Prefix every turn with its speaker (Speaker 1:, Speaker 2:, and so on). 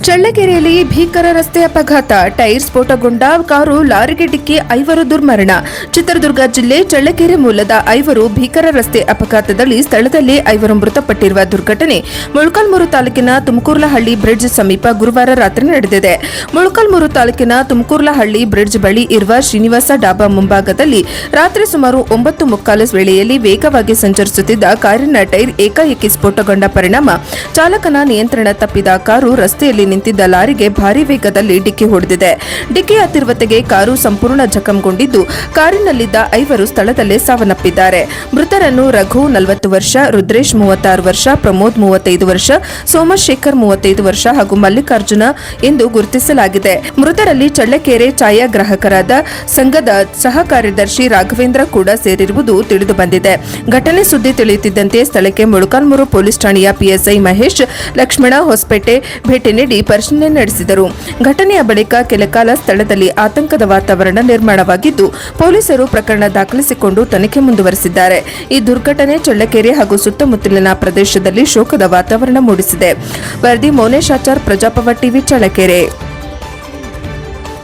Speaker 1: ಚಳ್ಳಕೆರೆಯಲ್ಲಿ ಭೀಕರ ರಸ್ತೆ ಅಪಘಾತ. ಟೈರ್ ಸ್ಫೋಟಗೊಂಡ ಕಾರು ಲಾರಿಗೆ ಡಿಕ್ಕಿ 5 ದುರ್ಮರಣ. ಚಿತ್ರದುರ್ಗ ಜಿಲ್ಲೆ ಚಳ್ಳಕೆರೆ ಮೂಲದ 5 ಭೀಕರ ರಸ್ತೆ ಅಪಘಾತದಲ್ಲಿ ಸ್ಥಳದಲ್ಲೇ 5 ಮೃತಪಟ್ಟಿರುವ ದುರ್ಘಟನೆ ಮೊಳಕಾಲ್ಮೂರು ತಾಲೂಕಿನ ತುಮಕೂರ್ಲಹಳ್ಳಿ ಬ್ರಿಡ್ಜ್ ಸಮೀಪ ಗುರುವಾರ ರಾತ್ರಿ ನಡೆದಿದೆ. ಮೊಳಕಾಲ್ಮೂರು ತಾಲೂಕಿನ ತುಮಕೂರ್ಲಹಳ್ಳಿ ಬ್ರಿಡ್ಜ್ ಬಳಿ ಇರುವ ಶ್ರೀನಿವಾಸ ಡಾಬಾ ಮುಂಭಾಗದಲ್ಲಿ ರಾತ್ರಿ ಸುಮಾರು 9:15 ವೇಳೆಯಲ್ಲಿ ವೇಗವಾಗಿ ಸಂಚರಿಸುತ್ತಿದ್ದ ಕಾರಿನ ಟೈರ್ ಏಕಾಏಕಿ ಸ್ಫೋಟಗೊಂಡ ಪರಿಣಾಮ ಚಾಲಕನ ನಿಯಂತ್ರಣ ತಪ್ಪಿದ ಕಾರು ರಸ್ತೆಯಲ್ಲಿ ನಿಂತಿದ್ದ ಲಾರಿಗೆ ಭಾರೀ ವೇಗದಲ್ಲಿ ಡಿಕ್ಕಿ ಹೊಡೆದಿದೆ. ಡಿಕ್ಕಿಯ ತೀವ್ರತೆಗೆ ಕಾರು ಸಂಪೂರ್ಣ ಜಖಂಗೊಂಡಿದ್ದು ಕಾರಿನಲ್ಲಿದ್ದ 5 ಸ್ಥಳದಲ್ಲೇ ಸಾವನ್ನಪ್ಪಿದ್ದಾರೆ. ಮೃತರನ್ನು ರಘು 40 ವರ್ಷ, ರುದ್ರೇಶ್ 36 ವರ್ಷ, ಪ್ರಮೋದ್ 35 ವರ್ಷ, ಸೋಮಶೇಖರ್ 35 ವರ್ಷ ಹಾಗೂ ಮಲ್ಲಿಕಾರ್ಜುನ ಎಂದು ಗುರುತಿಸಲಾಗಿದೆ. ಮೃತರಲ್ಲಿ ಚಳ್ಳಕೆರೆ ಛಾಯಾಗ್ರಾಹಕರಾದ ಸಂಘದ ಸಹ ಕಾರ್ಯದರ್ಶಿ ರಾಘವೇಂದ್ರ ಕೂಡ ಸೇರಿರುವುದು ತಿಳಿದುಬಂದಿದೆ. ಘಟನೆ ಸುದ್ದಿ ತಿಳಿಯುತ್ತಿದ್ದಂತೆ ಸ್ಥಳಕ್ಕೆ ಮೊಳಕಾಲ್ಮೂರು ಪೊಲೀಸ್ ಠಾಣೆಯ ಪಿಎಸ್ಐ ಮಹೇಶ್ ಲಕ್ಷ್ಮಣ ಹೊಸಪೇಟೆ ಭೇಟಿ ನೀಡಿ ಪರಿಶೀಲನೆ ನಡೆಸಿದರು. ಘಟನೆಯ ಬಳಿಕ ಕೆಲಕಾಲ ಸ್ಥಳದಲ್ಲಿ ಆತಂಕದ ವಾತಾವರಣ ನಿರ್ಮಾಣವಾಗಿದ್ದು ಪೊಲೀಸರು ಪ್ರಕರಣ ದಾಖಲಿಸಿಕೊಂಡು ತನಿಖೆ ಮುಂದುವರೆಸಿದ್ದಾರೆ. ಈ ದುರ್ಘಟನೆ ಚಳ್ಳಕೆರೆ ಹಾಗೂ ಸುತ್ತಮುತ್ತಲಿನ ಪ್ರದೇಶದಲ್ಲಿ ಶೋಕದ ವಾತಾವರಣ ಮೂಡಿಸಿದೆ. ವರದಿ ಮೌನೇಶಾಚಾರ್, ಪ್ರಜಾಪವ ಟಿವಿ, ಚಳ್ಳಕೆರೆ.